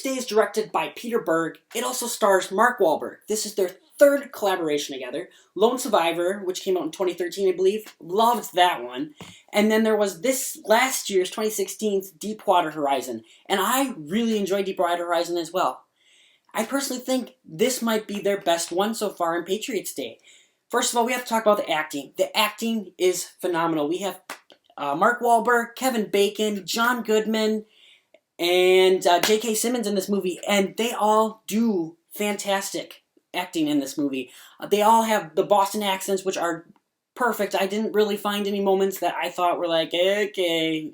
Day is directed by Peter Berg. It also stars Mark Wahlberg. This is their third collaboration together. Lone Survivor, which came out in 2013, I believe. Loved that one. And then there was this last year's 2016's Deepwater Horizon. And I really enjoyed Deepwater Horizon as well. I personally think this might be their best one so far in Patriots Day. First of all, we have to talk about the acting. The acting is phenomenal. We have Mark Wahlberg, Kevin Bacon, John Goodman, and J.K. Simmons in this movie, and they all do fantastic acting in this movie. They all have the Boston accents, which are perfect. I didn't really find any moments that I thought were like, okay.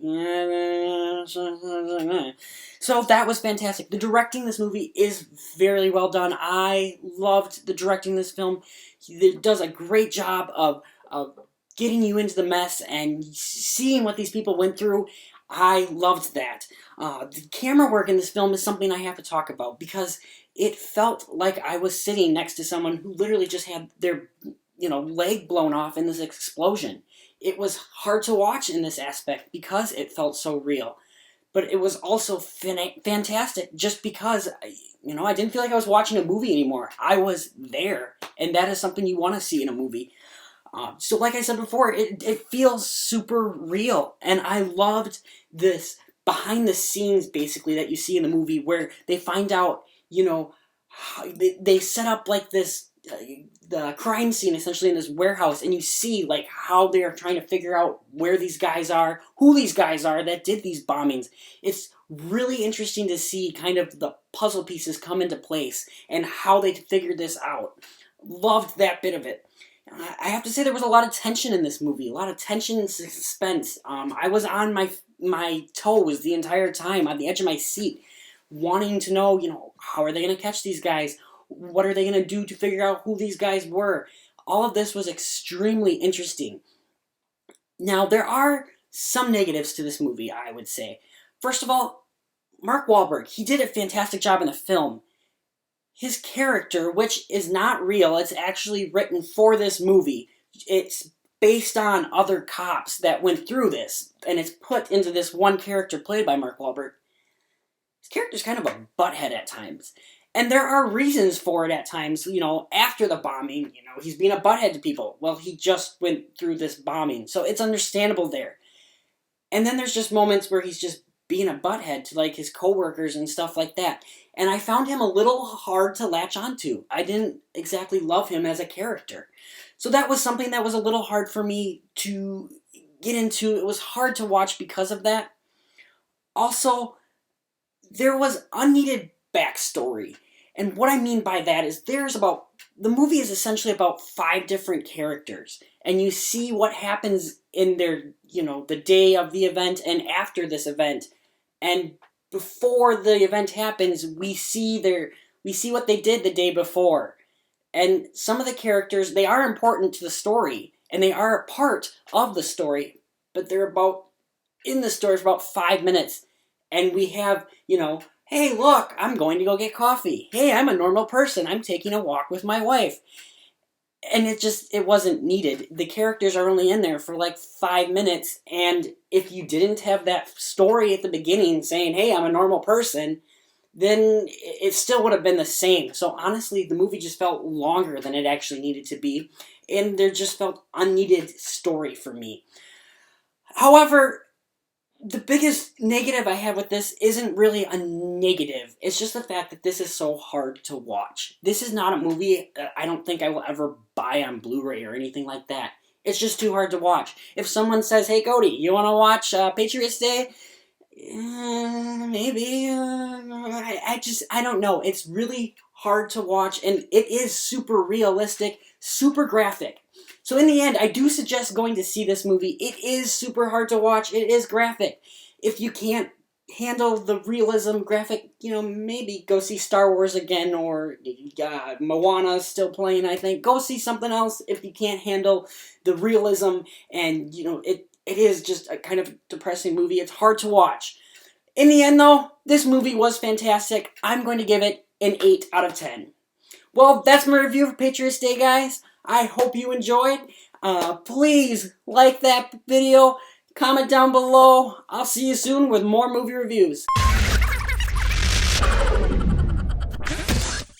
So that was fantastic. The directing in this movie is very well done. I loved the directing in this film. It does a great job of getting you into the mess and seeing what these people went through. I loved that. The camera work in this film is something I have to talk about because it felt like I was sitting next to someone who literally just had their leg blown off in this explosion. It was hard to watch in this aspect because it felt so real. But it was also fantastic just because, I didn't feel like I was watching a movie anymore. I was there, and that is something you want to see in a movie. So like I said before, it feels super real, and I loved this behind the scenes basically that you see in the movie where they find out, how they set up like this, the crime scene essentially in this warehouse, and you see like how they're trying to figure out where these guys are, who these guys are that did these bombings. It's really interesting to see kind of the puzzle pieces come into place and how they figured this out. Loved that bit of it. I have to say there was a lot of tension in this movie, a lot of tension and suspense. I was on my toes the entire time, on the edge of my seat, wanting to know, how are they going to catch these guys? What are they going to do to figure out who these guys were? All of this was extremely interesting. Now, there are some negatives to this movie, I would say. First of all, Mark Wahlberg, he did a fantastic job in the film. His character, which is not real, it's actually written for this movie. It's based on other cops that went through this, and it's put into this one character played by Mark Wahlberg. His character's kind of a butthead at times. And there are reasons for it at times, after the bombing, he's being a butthead to people. Well, he just went through this bombing, so it's understandable there. And then there's just moments where he's just being a butthead to like his coworkers and stuff like that. And I found him a little hard to latch onto. I didn't exactly love him as a character. So that was something that was a little hard for me to get into. It was hard to watch because of that. Also, there was unneeded backstory. And what I mean by that is the movie is essentially about 5 different characters. And you see what happens in their, the day of the event and after this event. And before the event happens, we see what they did the day before. And some of the characters, they are important to the story, and they are a part of the story, but they're in the story for about 5 minutes. And we have, hey, look, I'm going to go get coffee. Hey, I'm a normal person. I'm taking a walk with my wife. And it wasn't needed. The characters are only in there for like 5 minutes, and if you didn't have that story at the beginning saying, hey, I'm a normal person, then it still would have been the same. So honestly, the movie just felt longer than it actually needed to be, and there just felt unneeded story for me. However, the biggest negative I have with this isn't really a negative. It's just the fact that this is so hard to watch. This is not a movie that I don't think I will ever buy on Blu-ray or anything like that. It's just too hard to watch. If someone says, hey Cody, you want to watch Patriots Day? Maybe. I don't know. It's really hard to watch, and it is super realistic, super graphic. So in the end, I do suggest going to see this movie. It is super hard to watch. It is graphic. If you can't handle the realism graphic, maybe go see Star Wars again, or Moana's still playing, I think. Go see something else if you can't handle the realism, and, it is just a kind of depressing movie. It's hard to watch. In the end, though, this movie was fantastic. I'm going to give it an 8 out of 10. Well, that's my review for Patriots Day, guys. I hope you enjoyed. Please like that video, comment down below. I'll see you soon with more movie reviews.